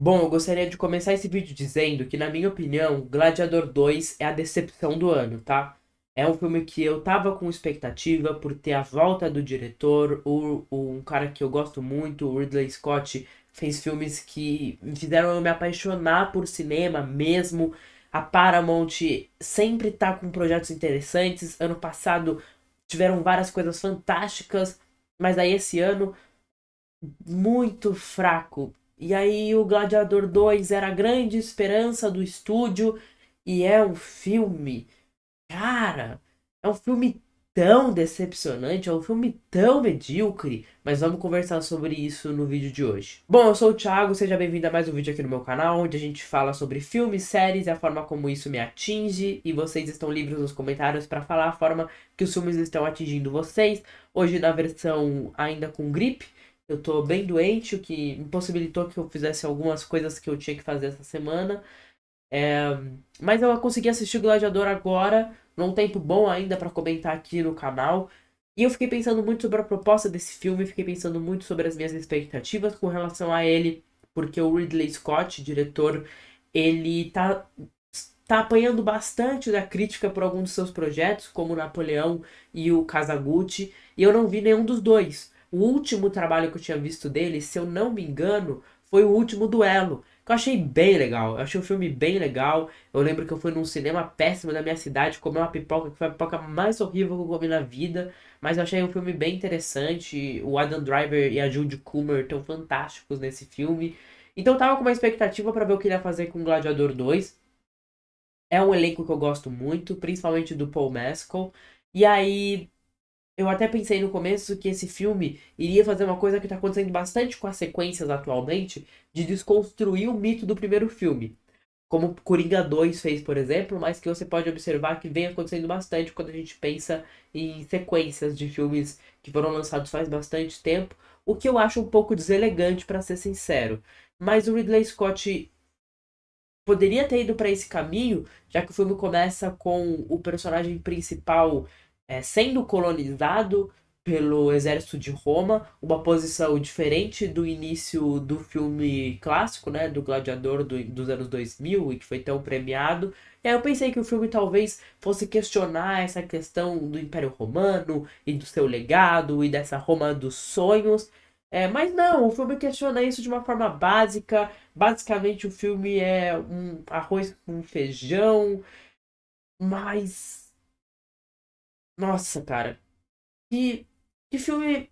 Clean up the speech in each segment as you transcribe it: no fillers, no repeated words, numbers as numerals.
Bom, eu gostaria de começar esse vídeo dizendo que, na minha opinião, Gladiador 2 é a decepção do ano, tá? É um filme que eu tava com expectativa por ter a volta do diretor, um cara que eu gosto muito, o Ridley Scott, fez filmes que me fizeram eu me apaixonar por cinema mesmo. A Paramount sempre tá com projetos interessantes. Ano passado tiveram várias coisas fantásticas, mas aí esse ano muito fraco. E aí o Gladiador 2 era a grande esperança do estúdio e é um filme, cara, é um filme tão decepcionante, é um filme tão medíocre, mas vamos conversar sobre isso no vídeo de hoje. Bom, eu sou o Thiago, seja bem-vindo a mais um vídeo aqui no meu canal, onde a gente fala sobre filmes, séries e a forma como isso me atinge, e vocês estão livres nos comentários para falar a forma que os filmes estão atingindo vocês. Hoje na versão ainda com gripe, eu tô bem doente, o que impossibilitou que eu fizesse algumas coisas que eu tinha que fazer essa semana. É, mas eu consegui assistir o Gladiador agora, num tempo bom ainda pra comentar aqui no canal. E eu fiquei pensando muito sobre a proposta desse filme, fiquei pensando muito sobre as minhas expectativas com relação a ele, porque o Ridley Scott, diretor, ele tá apanhando bastante da crítica por alguns dos seus projetos, como o Napoleão e o Kazaguchi, e eu não vi nenhum dos dois. O último trabalho que eu tinha visto dele, se eu não me engano, foi o último Duelo, que eu achei bem legal. Eu achei o filme bem legal. Eu lembro que eu fui num cinema péssimo da minha cidade, comer uma pipoca, que foi a pipoca mais horrível que eu comi na vida, mas eu achei um filme bem interessante. O Adam Driver e a Judy Coomer estão fantásticos nesse filme. Então eu tava com uma expectativa pra ver o que ele ia fazer com Gladiador 2. É um elenco que eu gosto muito, principalmente do Paul Mescal. E aí, eu até pensei no começo que esse filme iria fazer uma coisa que está acontecendo bastante com as sequências atualmente, de desconstruir o mito do primeiro filme. Como Coringa 2 fez, por exemplo, mas que você pode observar que vem acontecendo bastante quando a gente pensa em sequências de filmes que foram lançados faz bastante tempo, o que eu acho um pouco deselegante, para ser sincero. Mas o Ridley Scott poderia ter ido para esse caminho, já que o filme começa com o personagem principal sendo colonizado pelo exército de Roma, uma posição diferente do início do filme clássico, né, do Gladiador dos anos 2000 e que foi tão premiado. E aí eu pensei que o filme talvez fosse questionar essa questão do Império Romano e do seu legado e dessa Roma dos sonhos. Mas não, o filme questiona isso de uma forma básica. Basicamente, o filme é um arroz com feijão, mas. Nossa, cara, que, que filme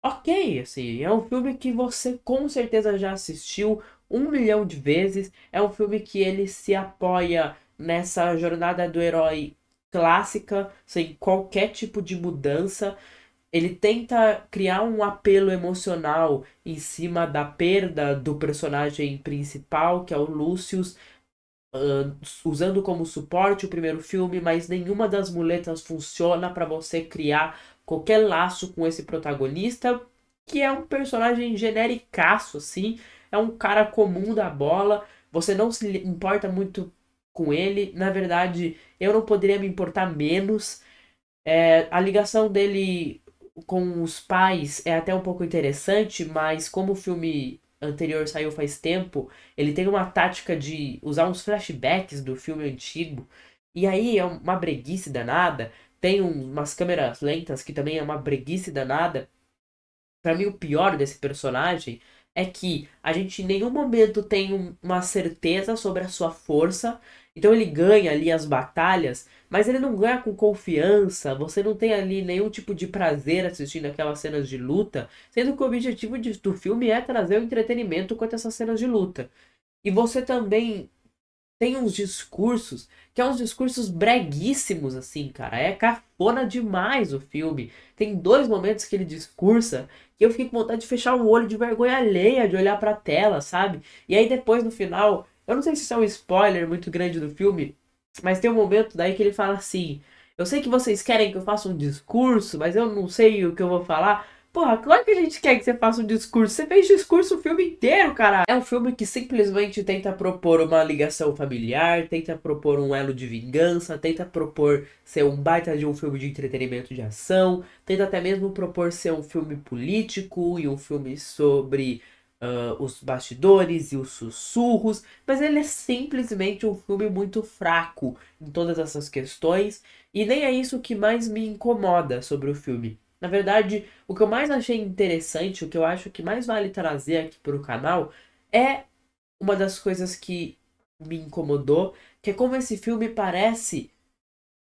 ok, assim. É um filme que você com certeza já assistiu 1 milhão de vezes. É um filme que ele se apoia nessa jornada do herói clássica, sem qualquer tipo de mudança. Ele tenta criar um apelo emocional em cima da perda do personagem principal, que é o Lucius, usando como suporte o primeiro filme, mas nenhuma das muletas funciona para você criar qualquer laço com esse protagonista, que é um personagem genericaço, assim, é um cara comum da bola, você não se importa muito com ele, na verdade, eu não poderia me importar menos. A ligação dele com os pais é até um pouco interessante, mas como o filme anterior saiu faz tempo, ele tem uma tática de usar uns flashbacks do filme antigo, e aí é uma breguice danada. Tem umas câmeras lentas que também é uma breguice danada. Pra mim, o pior desse personagem é que a gente em nenhum momento tem uma certeza sobre a sua força. Então ele ganha ali as batalhas, mas ele não ganha com confiança. Você não tem ali nenhum tipo de prazer assistindo aquelas cenas de luta, sendo que o objetivo do filme é trazer o entretenimento quanto a essas cenas de luta. E você também tem uns discursos que é uns discursos breguíssimos, assim, cara. É cafona demais o filme. Tem dois momentos que ele discursa que eu fiquei com vontade de fechar o olho de vergonha alheia de olhar pra tela, sabe? E aí depois no final, eu não sei se isso é um spoiler muito grande do filme, mas tem um momento daí que ele fala assim: Eu sei que vocês querem que eu faça um discurso, mas eu não sei o que eu vou falar. Porra, claro que a gente quer que você faça um discurso. Você fez discurso o filme inteiro, cara. É um filme que simplesmente tenta propor uma ligação familiar, tenta propor um elo de vingança, tenta propor ser um baita de um filme de entretenimento de ação, tenta até mesmo propor ser um filme político e um filme sobre os bastidores e os sussurros, mas ele é simplesmente um filme muito fraco em todas essas questões, e nem é isso que mais me incomoda sobre o filme. Na verdade, o que eu mais achei interessante, o que eu acho que mais vale trazer aqui para o canal, é uma das coisas que me incomodou, que é como esse filme parece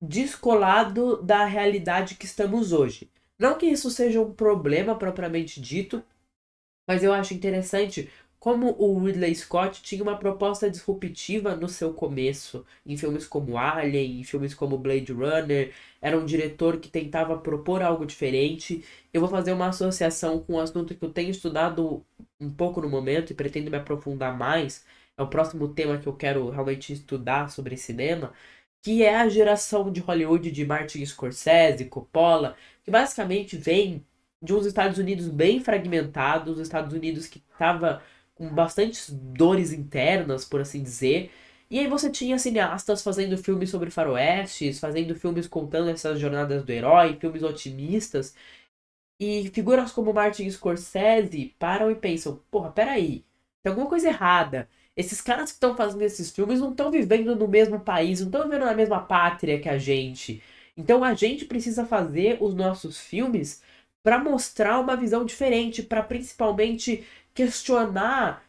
descolado da realidade que estamos hoje. Não que isso seja um problema propriamente dito, mas eu acho interessante como o Ridley Scott tinha uma proposta disruptiva no seu começo, em filmes como Alien, em filmes como Blade Runner, era um diretor que tentava propor algo diferente. Eu vou fazer uma associação com um assunto que eu tenho estudado um pouco no momento e pretendo me aprofundar mais. É o próximo tema que eu quero realmente estudar sobre cinema, que é a geração de Hollywood de Martin Scorsese, Coppola, que basicamente vem de uns Estados Unidos bem fragmentados, Estados Unidos que estava com bastantes dores internas, por assim dizer. E aí você tinha cineastas fazendo filmes sobre faroestes, fazendo filmes contando essas jornadas do herói, filmes otimistas. E figuras como Martin Scorsese param e pensam, porra, peraí, tem alguma coisa errada. Esses caras que estão fazendo esses filmes não estão vivendo no mesmo país, não estão vivendo na mesma pátria que a gente. Então a gente precisa fazer os nossos filmes para mostrar uma visão diferente, para principalmente questionar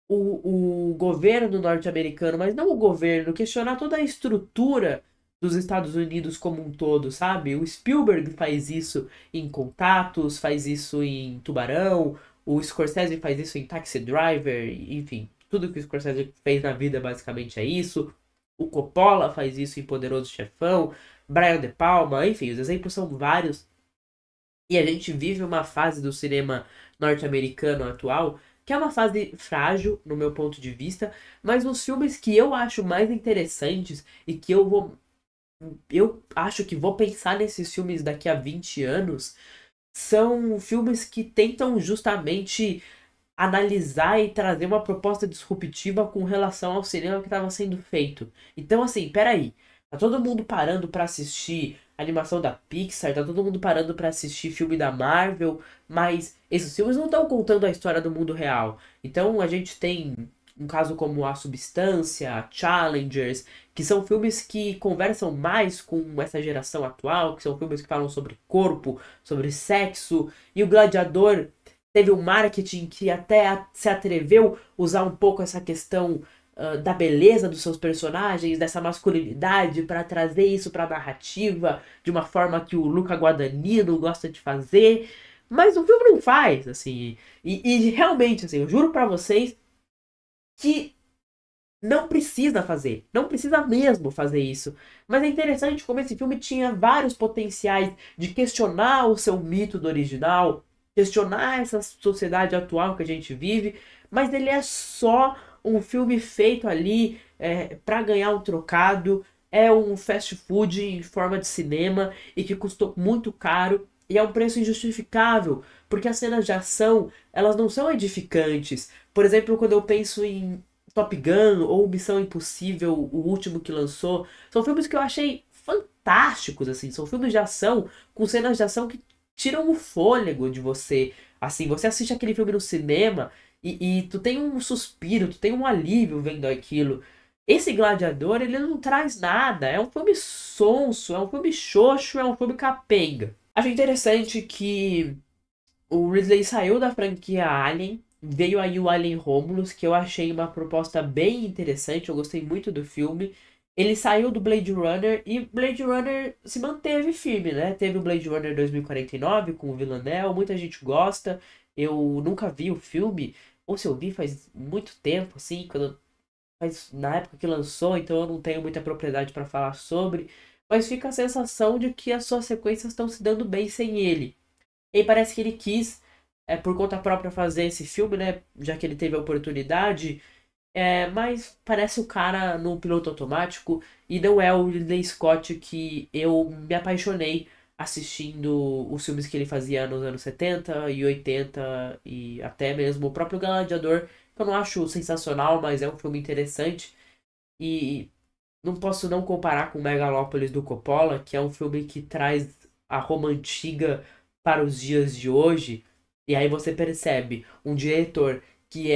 o governo norte-americano, mas não o governo, questionar toda a estrutura dos Estados Unidos como um todo, sabe? O Spielberg faz isso em Contatos, faz isso em Tubarão, o Scorsese faz isso em Taxi Driver, enfim, tudo que o Scorsese fez na vida basicamente é isso. O Coppola faz isso em Poderoso Chefão, Brian De Palma, enfim, os exemplos são vários. E a gente vive uma fase do cinema norte-americano atual que é uma fase frágil, no meu ponto de vista, mas os filmes que eu acho mais interessantes e que eu acho que vou pensar nesses filmes daqui a 20 anos são filmes que tentam justamente analisar e trazer uma proposta disruptiva com relação ao cinema que estava sendo feito. Então, assim, peraí. Tá todo mundo parando para assistir animação da Pixar, tá todo mundo parando para assistir filme da Marvel, mas esses filmes não estão contando a história do mundo real. Então a gente tem um caso como A Substância, Challengers, que são filmes que conversam mais com essa geração atual, que são filmes que falam sobre corpo, sobre sexo, e o Gladiador teve um marketing que até se atreveu a usar um pouco essa questão da beleza dos seus personagens, dessa masculinidade, para trazer isso para a narrativa de uma forma que o Luca Guadagnino gosta de fazer. Mas o filme não faz, assim. E realmente, assim, eu juro para vocês que não precisa fazer. Não precisa mesmo fazer isso. Mas é interessante como esse filme tinha vários potenciais de questionar o seu mito do original, questionar essa sociedade atual que a gente vive, mas ele é só um filme feito ali para ganhar um trocado, é um fast food em forma de cinema e que custou muito caro e é um preço injustificável, porque as cenas de ação, elas não são edificantes. Por exemplo, quando eu penso em Top Gun ou Missão Impossível, o último que lançou, são filmes que eu achei fantásticos, assim, são filmes de ação com cenas de ação que tiram o fôlego de você. Assim, você assiste aquele filme no cinema e tu tem um suspiro, tu tem um alívio vendo aquilo. Esse Gladiador, ele não traz nada, é um filme sonso, é um filme xoxo, é um filme capenga. Acho interessante que o Ridley saiu da franquia Alien, veio aí o Alien Romulus, que eu achei uma proposta bem interessante, eu gostei muito do filme. Ele saiu do Blade Runner e Blade Runner se manteve firme, né? Teve o Blade Runner 2049 com o Villeneuve, muita gente gosta. Eu nunca vi o filme, ou se eu vi faz muito tempo, assim, na época que lançou, então eu não tenho muita propriedade para falar sobre. Mas fica a sensação de que as suas sequências estão se dando bem sem ele. E parece que ele quis, por conta própria, fazer esse filme, né? Já que ele teve a oportunidade. Mas parece o cara no piloto automático. E não é o Ridley Scott que eu me apaixonei assistindo os filmes que ele fazia nos anos 70 e 80. E até mesmo o próprio Gladiador, que eu não acho sensacional, mas é um filme interessante. E não posso não comparar com Megalópolis do Coppola, que é um filme que traz a Roma antiga para os dias de hoje. E aí você percebe um diretor que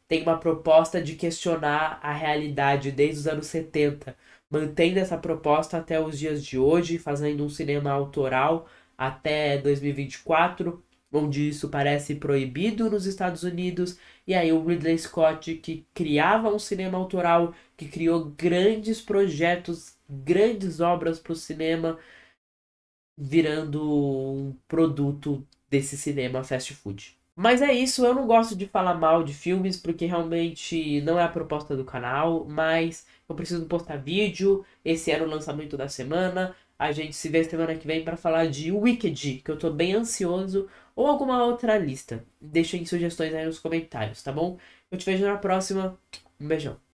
tem uma proposta de questionar a realidade desde os anos 70, mantendo essa proposta até os dias de hoje, fazendo um cinema autoral até 2024, onde isso parece proibido nos Estados Unidos. E aí o Ridley Scott, que criava um cinema autoral, que criou grandes projetos, grandes obras para o cinema, virando um produto desse cinema fast food. Mas é isso, eu não gosto de falar mal de filmes porque realmente não é a proposta do canal, mas eu preciso postar vídeo, esse era o lançamento da semana, a gente se vê semana que vem para falar de Wicked, que eu tô bem ansioso, ou alguma outra lista. Deixem sugestões aí nos comentários, tá bom? Eu te vejo na próxima, um beijão.